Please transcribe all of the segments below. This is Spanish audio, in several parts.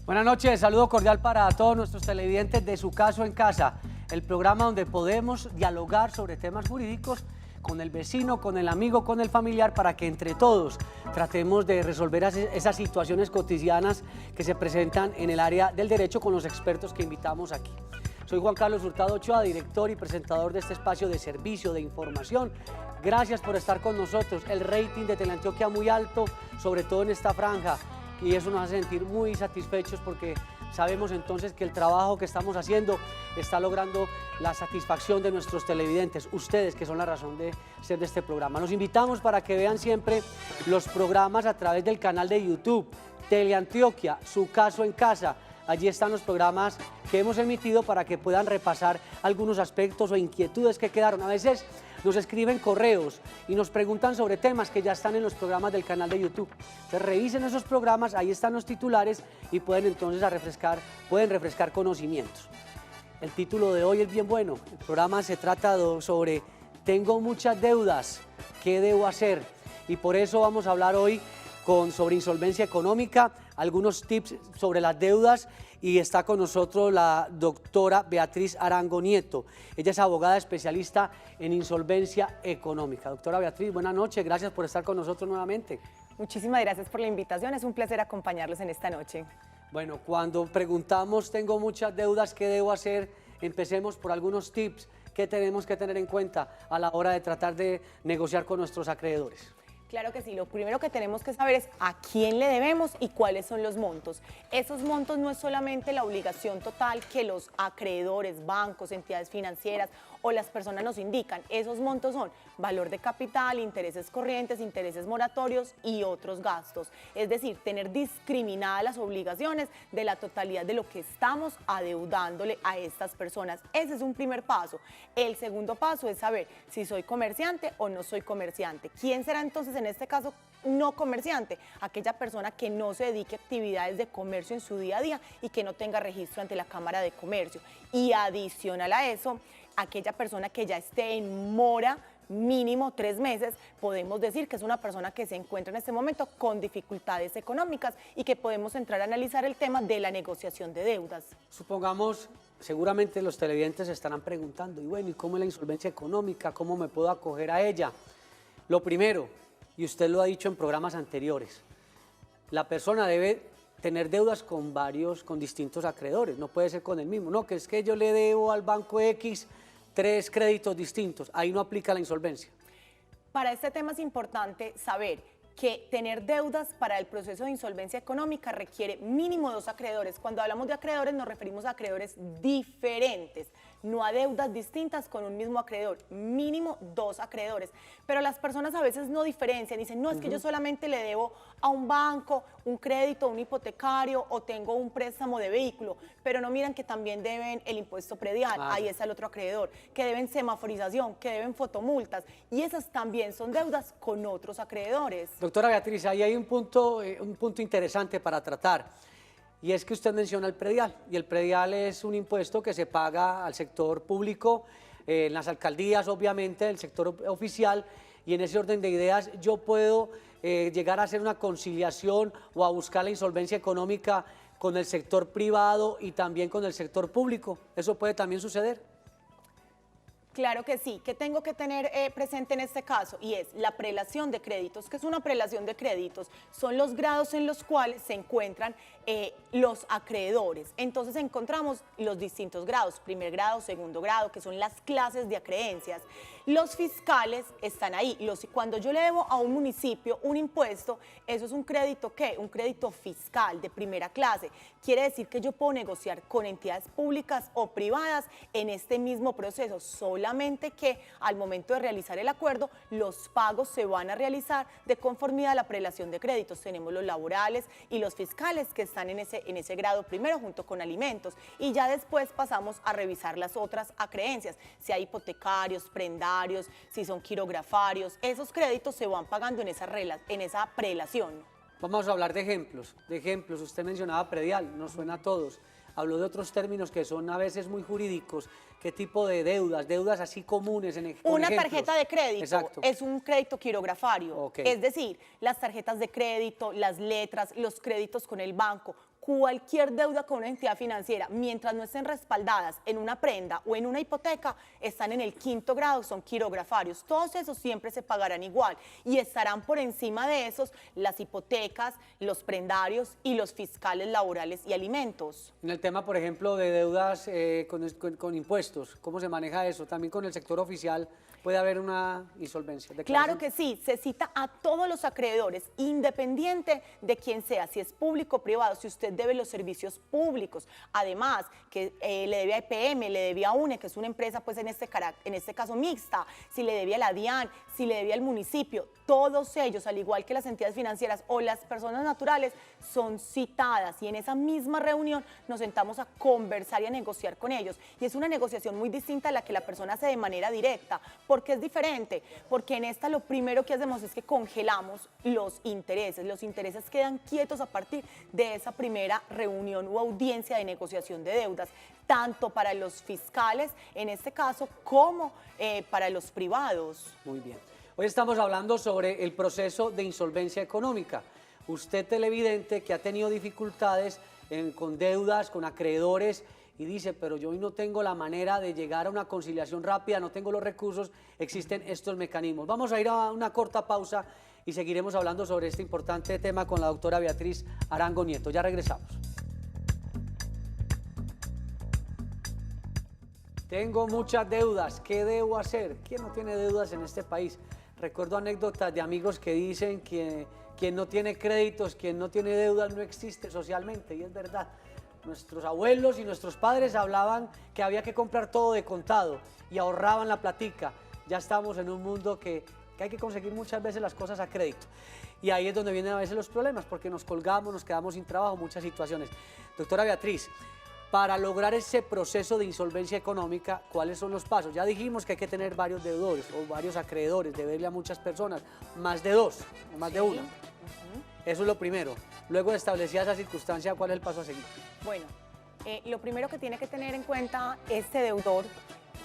Buenas noches, saludo cordial para todos nuestros televidentes de Su Caso en Casa, el programa donde podemos dialogar sobre temas jurídicos con el vecino, con el amigo, con el familiar, para que entre todos tratemos de resolver esas situaciones cotidianas que se presentan en el área del derecho con los expertos que invitamos aquí. Soy Juan Carlos Hurtado Ochoa, director y presentador de este espacio de servicio de información. Gracias por estar con nosotros. El rating de Teleantioquia muy alto, sobre todo en esta franja, y eso nos hace sentir muy satisfechos porque sabemos entonces que el trabajo que estamos haciendo está logrando la satisfacción de nuestros televidentes, ustedes que son la razón de ser de este programa. Los invitamos para que vean siempre los programas a través del canal de YouTube, Teleantioquia, Su Caso en Casa. Allí están los programas que hemos emitido para que puedan repasar algunos aspectos o inquietudes que quedaron. A veces nos escriben correos y nos preguntan sobre temas que ya están en los programas del canal de YouTube. Entonces revisen esos programas, ahí están los titulares y pueden entonces refrescar conocimientos. El título de hoy es bien bueno. El programa se trata sobre tengo muchas deudas, ¿qué debo hacer? Y por eso vamos a hablar hoy sobre insolvencia económica, algunos tips sobre las deudas, y está con nosotros la doctora Beatriz Arango Nieto. Ella es abogada especialista en insolvencia económica. Doctora Beatriz, buenas noches, gracias por estar con nosotros nuevamente. Muchísimas gracias por la invitación, es un placer acompañarlos en esta noche. Bueno, cuando preguntamos tengo muchas deudas, ¿qué debo hacer? Empecemos por algunos tips que tenemos que tener en cuenta a la hora de tratar de negociar con nuestros acreedores. Claro que sí, lo primero que tenemos que saber es a quién le debemos y cuáles son los montos. Esos montos no es solamente la obligación total que los acreedores, bancos, entidades financieras o las personas nos indican. Esos montos son valor de capital, intereses corrientes, intereses moratorios y otros gastos. Es decir, tener discriminadas las obligaciones de la totalidad de lo que estamos adeudándole a estas personas. Ese es un primer paso. El segundo paso es saber si soy comerciante o no soy comerciante. ¿Quién será entonces en este caso no comerciante? Aquella persona que no se dedique a actividades de comercio en su día a día y que no tenga registro ante la Cámara de Comercio. Y adicional a eso, aquella persona que ya esté en mora mínimo 3 meses, podemos decir que es una persona que se encuentra en este momento con dificultades económicas y que podemos entrar a analizar el tema de la negociación de deudas. Supongamos, seguramente los televidentes se estarán preguntando, y bueno, ¿y cómo es la insolvencia económica? ¿Cómo me puedo acoger a ella? Lo primero, y usted lo ha dicho en programas anteriores, la persona debe tener deudas con distintos acreedores, no puede ser con el mismo, no, que es que yo le debo al banco X 3 créditos distintos, ahí no aplica la insolvencia. Para este tema es importante saber que tener deudas para el proceso de insolvencia económica requiere mínimo 2 acreedores. Cuando hablamos de acreedores nos referimos a acreedores diferentes, no a deudas distintas con un mismo acreedor, mínimo 2 acreedores. Pero las personas a veces no diferencian, dicen, no, es que yo solamente le debo a un banco un crédito, un hipotecario o tengo un préstamo de vehículo, pero no miran que también deben el impuesto predial, ahí está el otro acreedor, que deben semaforización, que deben fotomultas, y esas también son deudas con otros acreedores. Doctora Beatriz, ahí hay un punto interesante para tratar, y es que usted menciona el predial, y el predial es un impuesto que se paga al sector público, en las alcaldías, obviamente, el sector oficial, y en ese orden de ideas yo puedo llegar a hacer una conciliación o a buscar la insolvencia económica con el sector privado y también con el sector público. ¿Eso puede también suceder? Claro que sí. ¿Qué tengo que tener presente en este caso? Y es la prelación de créditos. ¿Qué es una prelación de créditos? Son los grados en los cuales se encuentran los acreedores. Entonces encontramos los distintos grados, primer grado, segundo grado, que son las clases de acreencias. Los fiscales están ahí. Cuando yo le debo a un municipio un impuesto, eso es un crédito, ¿qué? Un crédito fiscal de primera clase. Quiere decir que yo puedo negociar con entidades públicas o privadas en este mismo proceso, solamente que al momento de realizar el acuerdo, los pagos se van a realizar de conformidad a la prelación de créditos. Tenemos los laborales y los fiscales que están en ese grado primero junto con alimentos, y ya después pasamos a revisar las otras acreencias, si hay hipotecarios, prendarios, si son quirografarios. Esos créditos se van pagando en esa prelación. Vamos a hablar de ejemplos. Usted mencionaba predial, nos suena a todos. Habló de otros términos que son a veces muy jurídicos. ¿Qué tipo de deudas? Deudas así comunes. Una tarjeta de crédito. Exacto. Es un crédito quirografario. Okay. Es decir, las tarjetas de crédito, las letras, los créditos con el banco. cualquier deuda con una entidad financiera, mientras no estén respaldadas en una prenda o en una hipoteca, están en el 5º grado, son quirografarios. Todos esos siempre se pagarán igual y estarán por encima de esos las hipotecas, los prendarios y los fiscales laborales y alimentos. En el tema, por ejemplo, de deudas con impuestos, ¿cómo se maneja eso? También con el sector oficial puede haber una insolvencia. Claro que sí, se cita a todos los acreedores, independiente de quién sea, si es público o privado, si usted debe los servicios públicos, además que le debe a EPM, le debe a UNE, que es una empresa pues en este caso mixta, si le debe a la DIAN, si le debe al municipio, todos ellos, al igual que las entidades financieras o las personas naturales, son citadas y en esa misma reunión nos sentamos a conversar y a negociar con ellos. Y es una negociación muy distinta a la que la persona hace de manera directa. ¿Por qué es diferente? Porque en esta lo primero que hacemos es que congelamos los intereses quedan quietos a partir de esa primera reunión o audiencia de negociación de deudas, tanto para los fiscales, en este caso, como para los privados. Muy bien. Hoy estamos hablando sobre el proceso de insolvencia económica. Usted, televidente, que ha tenido dificultades con deudas, con acreedores, y dice, pero yo hoy no tengo la manera de llegar a una conciliación rápida, no tengo los recursos, existen estos mecanismos. Vamos a ir a una corta pausa y seguiremos hablando sobre este importante tema con la doctora Beatriz Arango Nieto. Ya regresamos. Tengo muchas deudas, ¿qué debo hacer? ¿Quién no tiene deudas en este país? Recuerdo anécdotas de amigos que dicen que quien no tiene créditos, quien no tiene deudas no existe socialmente, y es verdad. Nuestros abuelos y nuestros padres hablaban que había que comprar todo de contado y ahorraban la platica. Ya estamos en un mundo que hay que conseguir muchas veces las cosas a crédito. Y ahí es donde vienen a veces los problemas, porque nos colgamos, nos quedamos sin trabajo, muchas situaciones. Doctora Beatriz, para lograr ese proceso de insolvencia económica, ¿cuáles son los pasos? Ya dijimos que hay que tener varios deudores o varios acreedores, deberle a muchas personas, más de dos o más de una. Eso es lo primero. Luego de establecida esa circunstancia, ¿cuál es el paso a seguir? Bueno, lo primero que tiene que tener en cuenta este deudor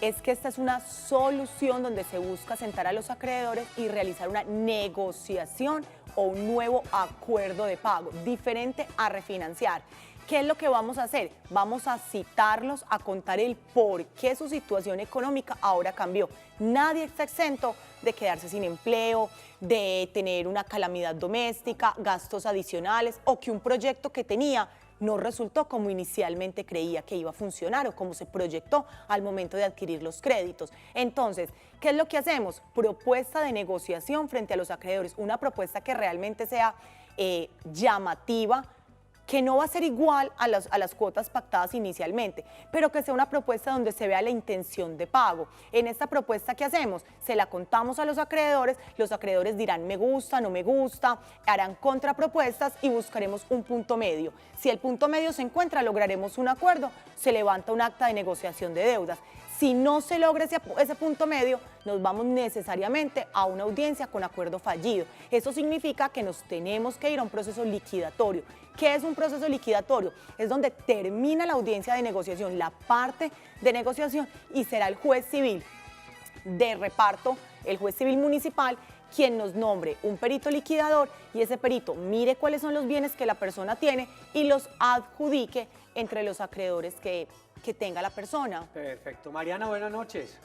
es que esta es una solución donde se busca sentar a los acreedores y realizar una negociación o un nuevo acuerdo de pago, diferente a refinanciar. ¿Qué es lo que vamos a hacer? Vamos a citarlos a contar el por qué su situación económica ahora cambió. Nadie está exento de quedarse sin empleo, de tener una calamidad doméstica, gastos adicionales o que un proyecto que tenía no resultó como inicialmente creía que iba a funcionar o como se proyectó al momento de adquirir los créditos. Entonces, ¿qué es lo que hacemos? Propuesta de negociación frente a los acreedores, una propuesta que realmente sea llamativa, que no va a ser igual a las cuotas pactadas inicialmente, pero que sea una propuesta donde se vea la intención de pago. En esta propuesta, ¿qué hacemos? Se la contamos a los acreedores dirán me gusta, no me gusta, harán contrapropuestas y buscaremos un punto medio. Si el punto medio se encuentra, lograremos un acuerdo, se levanta un acta de negociación de deudas. Si no se logra ese punto medio, nos vamos necesariamente a una audiencia con acuerdo fallido. Eso significa que nos tenemos que ir a un proceso liquidatorio. ¿Qué es un proceso liquidatorio? Es donde termina la audiencia de negociación, la parte de negociación, y será el juez civil de reparto, el juez civil municipal, quien nos nombre un perito liquidador y ese perito mire cuáles son los bienes que la persona tiene y los adjudique entre los acreedores que tenga la persona. Perfecto. Mariana, buenas noches.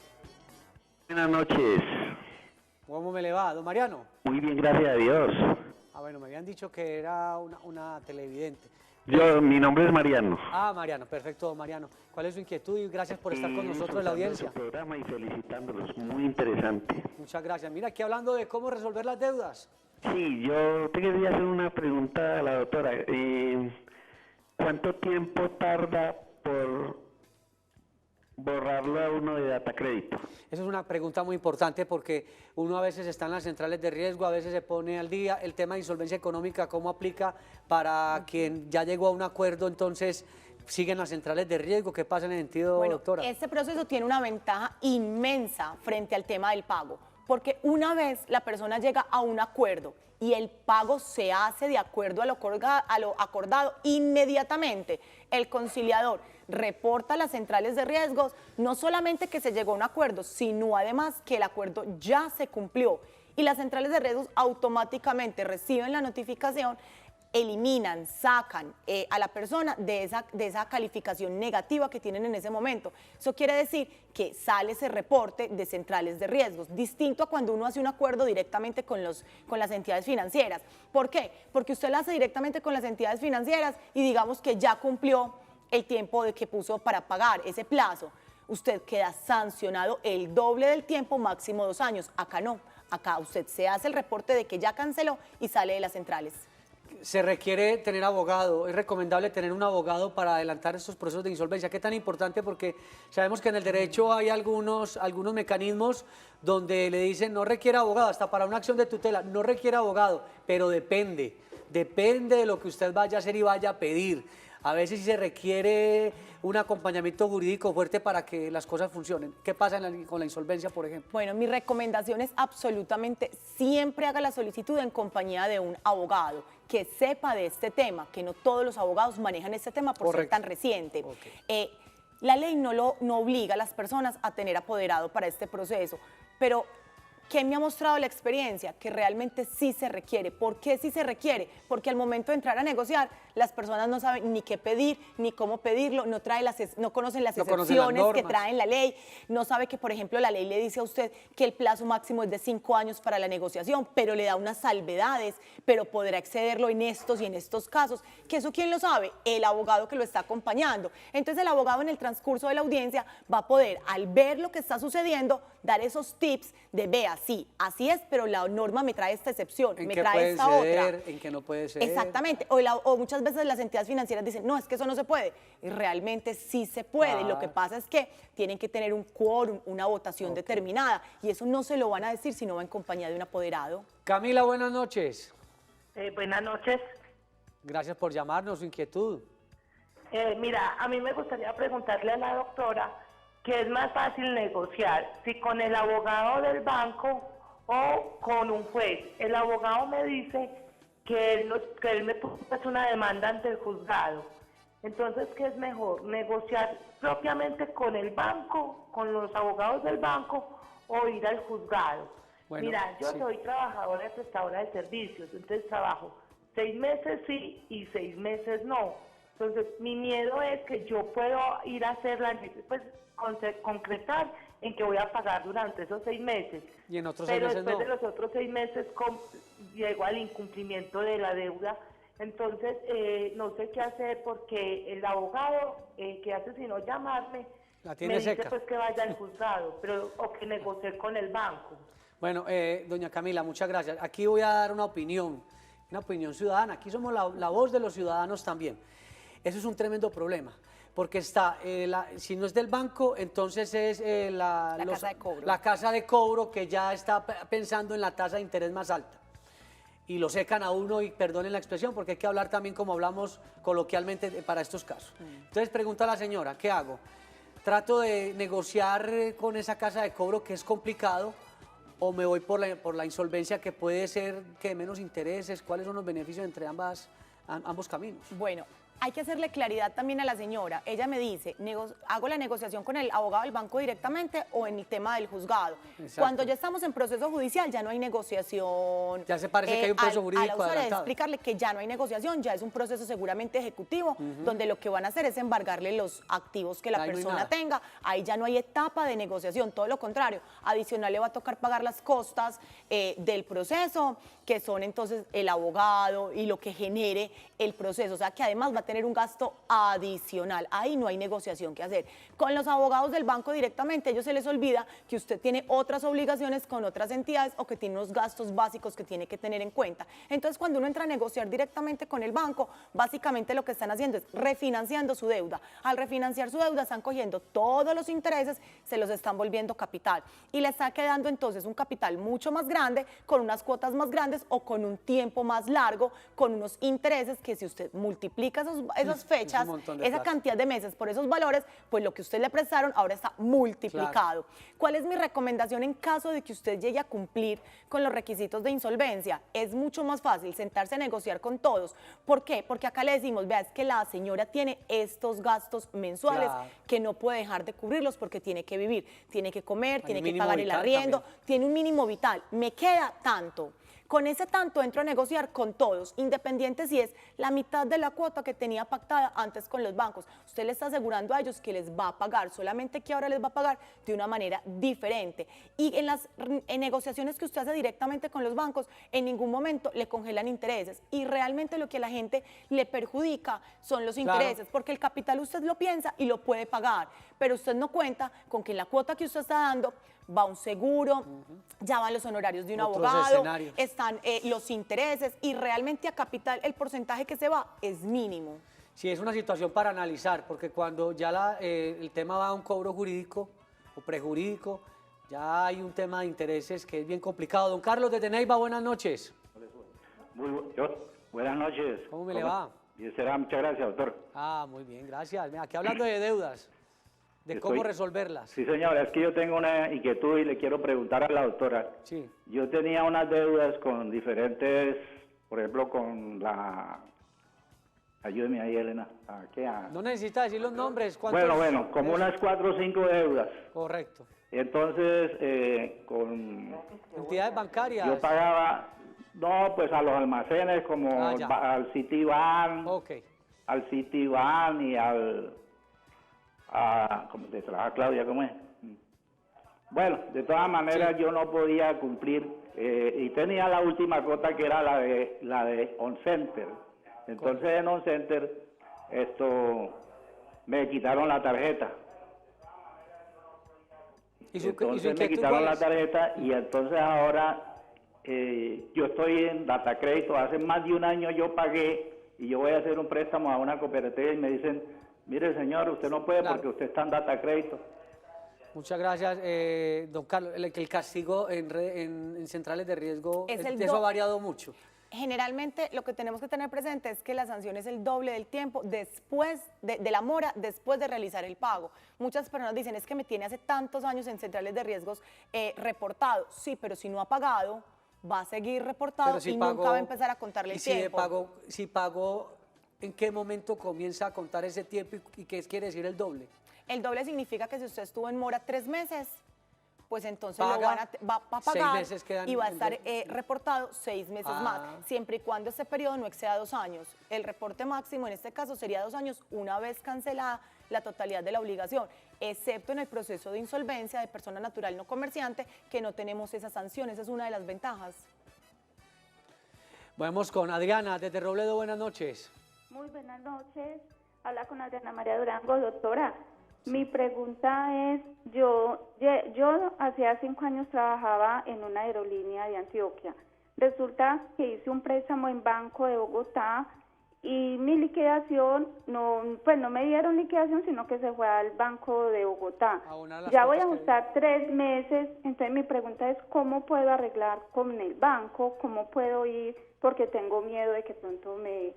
Buenas noches. ¿Cómo me le va, don Mariano? Muy bien, gracias a Dios. Ah, bueno, me habían dicho que era una televidente. Mi nombre es Mariano. Ah, Mariano, perfecto, don Mariano. ¿Cuál es su inquietud? Y gracias por estar con nosotros en la audiencia. Su programa y felicitándolos, muy interesante. Muchas gracias. Mira, aquí hablando de cómo resolver las deudas. Sí, yo te quería hacer una pregunta a la doctora. ¿Cuánto tiempo tarda por borrarlo a uno de Datacrédito? Esa es una pregunta muy importante porque uno a veces está en las centrales de riesgo, a veces se pone al día. El tema de insolvencia económica, ¿cómo aplica para quien ya llegó a un acuerdo, entonces siguen las centrales de riesgo? ¿Qué pasa en el sentido, bueno, doctora? Este proceso tiene una ventaja inmensa frente al tema del pago, porque una vez la persona llega a un acuerdo y el pago se hace de acuerdo a lo acordado, inmediatamente el conciliador reporta a las centrales de riesgos no solamente que se llegó a un acuerdo, sino además que el acuerdo ya se cumplió y las centrales de riesgos automáticamente reciben la notificación eliminan, sacan a la persona de esa calificación negativa que tienen en ese momento. Eso quiere decir que sale ese reporte de centrales de riesgos, distinto a cuando uno hace un acuerdo directamente con las entidades financieras. ¿Por qué? Porque usted lo hace directamente con las entidades financieras y digamos que ya cumplió el tiempo de que puso para pagar ese plazo. Usted queda sancionado el doble del tiempo, máximo 2 años. Acá no, acá usted se hace el reporte de que ya canceló y sale de las centrales. Se requiere tener abogado, es recomendable tener un abogado para adelantar estos procesos de insolvencia. ¿Qué tan importante? Porque sabemos que en el derecho hay algunos mecanismos donde le dicen no requiere abogado, hasta para una acción de tutela, no requiere abogado, pero depende de lo que usted vaya a hacer y vaya a pedir. A veces sí se requiere un acompañamiento jurídico fuerte para que las cosas funcionen. ¿Qué pasa con la insolvencia, por ejemplo? Bueno, mi recomendación es absolutamente siempre haga la solicitud en compañía de un abogado que sepa de este tema, que no todos los abogados manejan este tema por ser tan reciente. Okay. La ley no obliga a las personas a tener apoderado para este proceso, pero ¿qué me ha mostrado la experiencia? Que realmente sí se requiere. ¿Por qué sí se requiere? Porque al momento de entrar a negociar, las personas no saben ni qué pedir, ni cómo pedirlo, no conocen las excepciones que trae la ley, no sabe que, por ejemplo, la ley le dice a usted que el plazo máximo es de 5 años para la negociación, pero le da unas salvedades, pero podrá excederlo en estos y en estos casos, que eso ¿quién lo sabe? El abogado que lo está acompañando. Entonces el abogado en el transcurso de la audiencia va a poder, al ver lo que está sucediendo, dar esos tips de vea, sí, así es, pero la norma me trae esta excepción, me trae esta otra. ¿En qué no puede ser? Exactamente, o muchas veces las entidades financieras dicen, no, es que eso no se puede, y realmente sí se puede, lo que pasa es que tienen que tener un quórum, una votación determinada, y eso no se lo van a decir si no va en compañía de un apoderado. Camila, buenas noches. Buenas noches. Gracias por llamarnos, su inquietud. Mira, a mí me gustaría preguntarle a la doctora que es más fácil negociar, si con el abogado del banco o con un juez. El abogado me dice que él me puso una demanda ante el juzgado. Entonces, ¿qué es mejor? ¿Negociar propiamente con el banco, con los abogados del banco, o ir al juzgado? Bueno, mira, yo soy trabajadora y prestadora de servicios, entonces trabajo 6 meses sí y 6 meses no. Entonces, mi miedo es que yo puedo ir a hacerla, pues, concretar en que voy a pagar durante esos 6 meses. Y en otros 6 meses no. Pero después de los otros 6 meses llego al incumplimiento de la deuda. Entonces, no sé qué hacer porque el abogado que hace sino llamarme, la tiene me dice seca. Pues que vaya al juzgado, pero, o que negocie con el banco. Bueno, doña Camila, muchas gracias. Aquí voy a dar una opinión ciudadana. Aquí somos la voz de los ciudadanos también. Eso es un tremendo problema, porque está, si no es del banco, entonces es la casa de cobro que ya está pensando en la tasa de interés más alta. Y lo secan a uno, y perdonen la expresión, porque hay que hablar también como hablamos coloquialmente para estos casos. Entonces pregunta a la señora, ¿qué hago? ¿Trato de negociar con esa casa de cobro que es complicado o me voy por la insolvencia que puede ser que menos intereses? ¿Cuáles son los beneficios entre ambos caminos? Bueno, hay que hacerle claridad también a la señora. Ella me dice, ¿hago la negociación con el abogado del banco directamente o en el tema del juzgado? Exacto. Cuando ya estamos en proceso judicial ya no hay negociación. Ya se parece que hay un proceso jurídico adelantado. adelantado. Explicarle que ya no hay negociación, ya es un proceso seguramente ejecutivo, donde lo que van a hacer es embargarle los activos que la persona tenga. Ahí ya no hay etapa de negociación, todo lo contrario. Adicional le va a tocar pagar las costas del proceso, que son entonces el abogado y lo que genere el proceso. O sea que además va a tener un gasto adicional. Ahí no hay negociación que hacer. Con los abogados del banco directamente, a ellos se les olvida que usted tiene otras obligaciones con otras entidades o que tiene unos gastos básicos que tiene que tener en cuenta. Entonces, cuando uno entra a negociar directamente con el banco, básicamente lo que están haciendo es refinanciando su deuda. Al refinanciar su deuda, están cogiendo todos los intereses, se los están volviendo capital. Y le está quedando entonces un capital mucho más grande, con unas cuotas más grandes o con un tiempo más largo, con unos intereses que si usted multiplica esas fechas, esa cantidad de meses por esos valores, pues lo que usted le prestaron ahora está multiplicado. ¿Cuál es mi recomendación en caso de que usted llegue a cumplir con los requisitos de insolvencia? Es mucho más fácil sentarse a negociar con todos. ¿Por qué? Porque acá le decimos, vea, es que la señora tiene estos gastos mensuales que no puede dejar de cubrirlos porque tiene que vivir, tiene que comer, tiene que pagar el arriendo, tiene un mínimo vital, me queda tanto. Con ese tanto entro a negociar con todos, independiente si es la mitad de la cuota que tenía pactada antes con los bancos. Usted le está asegurando a ellos que les va a pagar, solamente que ahora les va a pagar de una manera diferente. Y en las negociaciones que usted hace directamente con los bancos, en ningún momento le congelan intereses. Y realmente lo que a la gente le perjudica son los intereses, porque el capital usted lo piensa y lo puede pagar, pero usted no cuenta con que en la cuota que usted está dando va un seguro, ya van los honorarios de un abogado, están los intereses y realmente a capital el porcentaje que se va es mínimo. Sí, es una situación para analizar, porque cuando ya el tema va a un cobro jurídico o prejurídico, ya hay un tema de intereses que es bien complicado. Don Carlos de Teneiva, buenas noches. Buenas noches. ¿Cómo me le va? Bien, será, muchas gracias, doctor. Muy bien, gracias. Aquí hablando de deudas, de cómo resolverlas. Sí, señora, es que yo tengo una inquietud y le quiero preguntar a la doctora. Sí. Yo tenía unas deudas con diferentes, por ejemplo, con la... Ayúdeme ahí, Elena. No necesita decir los nombres. Bueno, como unas 4 o 5 deudas. Correcto. Entonces, con... Entidades bancarias. Yo pagaba, no, pues a los almacenes como al Citibank, al Citibank y como te trabaja Claudia, ¿cómo es? Bueno, de todas maneras yo no podía cumplir y tenía la última cuota que era la de On Center. Entonces en On Center me quitaron la tarjeta. Entonces me quitaron la tarjeta y entonces ahora yo estoy en Data Crédito. Hace más de un año yo pagué y yo voy a hacer un préstamo a una cooperativa y me dicen, mire señor, usted no puede porque usted está en Data Crédito. Muchas gracias, don Carlos. El castigo en centrales de riesgo, eso ha variado mucho. Generalmente lo que tenemos que tener presente es que la sanción es el doble del tiempo después de la mora, después de realizar el pago. Muchas personas dicen, es que me tiene hace tantos años en centrales de riesgos reportado. Sí, pero si no ha pagado, va a seguir reportado y nunca va a empezar a contarle el tiempo. Si pagó, ¿en qué momento comienza a contar ese tiempo y qué quiere decir el doble? El doble significa que si usted estuvo en mora 3 meses, pues entonces va a pagar y va a estar reportado 6 meses más, siempre y cuando este periodo no exceda 2 años. El reporte máximo en este caso sería 2 años una vez cancelada la totalidad de la obligación, excepto en el proceso de insolvencia de persona natural no comerciante, que no tenemos esa sanción. Esa es una de las ventajas. Vamos con Adriana desde Robledo, buenas noches. Muy buenas noches, habla con Adriana María Durango, doctora. Mi pregunta es, yo hace 5 años trabajaba en una aerolínea de Antioquia. Resulta que hice un préstamo en Banco de Bogotá y mi liquidación, no me dieron liquidación, sino que se fue al Banco de Bogotá. Ya voy a ajustar 3 meses, entonces mi pregunta es, ¿cómo puedo arreglar con el banco? ¿Cómo puedo ir? Porque tengo miedo de que pronto me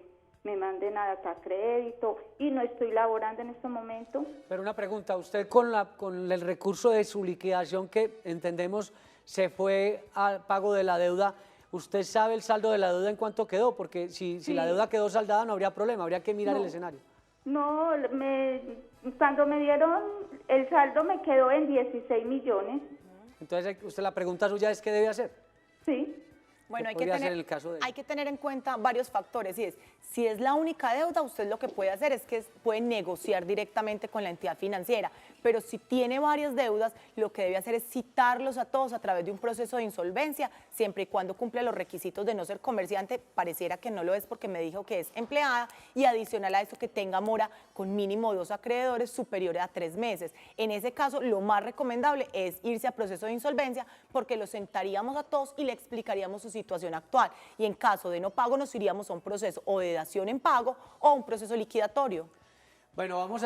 manden a Data Crédito y no estoy laborando en este momento. Pero una pregunta, usted con el recurso de su liquidación que entendemos se fue al pago de la deuda, ¿usted sabe el saldo de la deuda en cuánto quedó? Porque si la deuda quedó saldada no habría problema, habría que mirar el escenario. No, cuando me dieron el saldo me quedó en 16 millones. Entonces, la pregunta suya es ¿qué debe hacer? Sí. Bueno, hay que tener en cuenta varios factores, y si es la única deuda, usted lo que puede hacer es que puede negociar directamente con la entidad financiera, pero si tiene varias deudas, lo que debe hacer es citarlos a todos a través de un proceso de insolvencia, siempre y cuando cumpla los requisitos de no ser comerciante. Pareciera que no lo es porque me dijo que es empleada, y adicional a eso que tenga mora con mínimo 2 acreedores superiores a 3 meses. En ese caso, lo más recomendable es irse a proceso de insolvencia, porque los sentaríamos a todos y le explicaríamos su situación actual, y en caso de no pago nos iríamos a un proceso o de dación en pago o un proceso liquidatorio. Bueno, vamos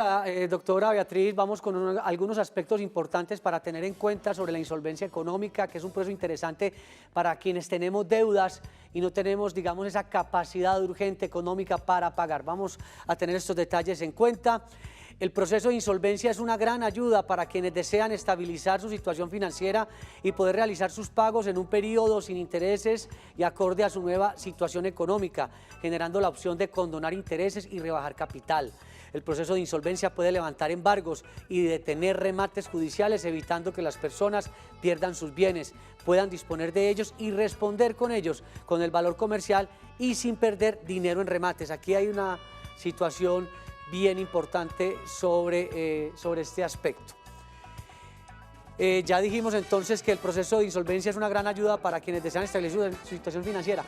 doctora Beatriz, vamos con algunos aspectos importantes para tener en cuenta sobre la insolvencia económica, que es un proceso interesante para quienes tenemos deudas y no tenemos, digamos, esa capacidad urgente económica para pagar. Vamos a tener estos detalles en cuenta. El proceso de insolvencia es una gran ayuda para quienes desean estabilizar su situación financiera y poder realizar sus pagos en un periodo sin intereses y acorde a su nueva situación económica, generando la opción de condonar intereses y rebajar capital. El proceso de insolvencia puede levantar embargos y detener remates judiciales, evitando que las personas pierdan sus bienes, puedan disponer de ellos y responder con ellos con el valor comercial y sin perder dinero en remates. Aquí hay una situación bien importante sobre este aspecto. Ya dijimos entonces que el proceso de insolvencia es una gran ayuda para quienes desean establecer su situación financiera.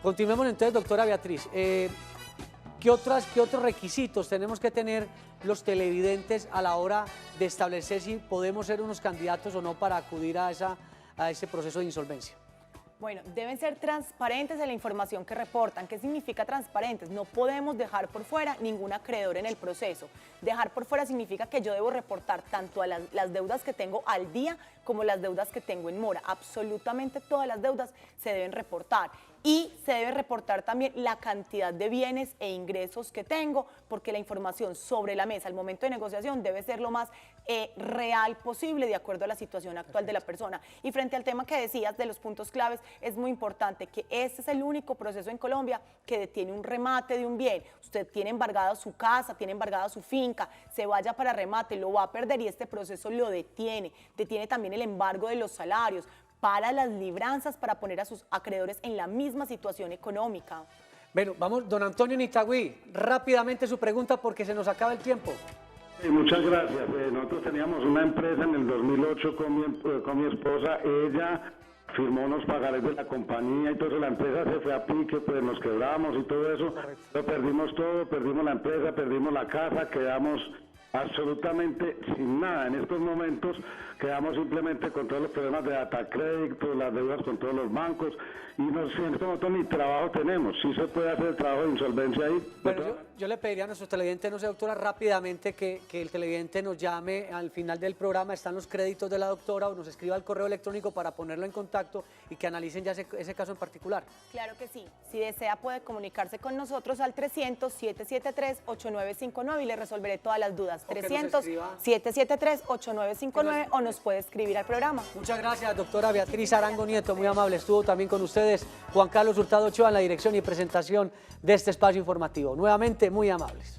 Continuemos entonces, doctora Beatriz. ¿Qué otros requisitos tenemos que tener los televidentes a la hora de establecer si podemos ser unos candidatos o no para acudir a ese proceso de insolvencia? Bueno, deben ser transparentes en la información que reportan. ¿Qué significa transparentes? No podemos dejar por fuera ningún acreedor en el proceso. Dejar por fuera significa que yo debo reportar tanto a las deudas que tengo al día como las deudas que tengo en mora. Absolutamente todas las deudas se deben reportar. Y se debe reportar también la cantidad de bienes e ingresos que tengo, porque la información sobre la mesa al momento de negociación debe ser lo más real posible de acuerdo a la situación actual de la persona. Y frente al tema que decías de los puntos claves, es muy importante que este es el único proceso en Colombia que detiene un remate de un bien. Usted tiene embargada su casa, tiene embargada su finca, se vaya para remate, lo va a perder y este proceso lo detiene. Detiene también el embargo de los salarios, para las libranzas, para poner a sus acreedores en la misma situación económica. Bueno, vamos, don Antonio Nitagüí, rápidamente su pregunta porque se nos acaba el tiempo. Muchas gracias. Nosotros teníamos una empresa en el 2008 con mi esposa. Ella firmó unos pagarés de la compañía y todo eso. La empresa se fue a pique, pues nos quebramos y todo eso. Lo perdimos todo, perdimos la empresa, perdimos la casa, quedamos absolutamente sin nada. En estos momentos quedamos simplemente con todos los problemas de data crédito, las deudas con todos los bancos y en este momento ni trabajo tenemos. Sí se puede hacer el trabajo de insolvencia ahí. Bueno, yo le pediría a nuestros televidentes, no sé, doctora, rápidamente que el televidente nos llame al final del programa, están los créditos de la doctora, o nos escriba al correo electrónico para ponerlo en contacto y que analicen ya ese caso en particular. Claro que sí. Si desea puede comunicarse con nosotros al 300-773-8959 y le resolveré todas las dudas. 300-773-8959 o nos puede escribir al programa. Muchas gracias, doctora Beatriz Arango Nieto, muy amable. Estuvo también con ustedes Juan Carlos Hurtado Ochoa en la dirección y presentación de este espacio informativo. Nuevamente, muy amables.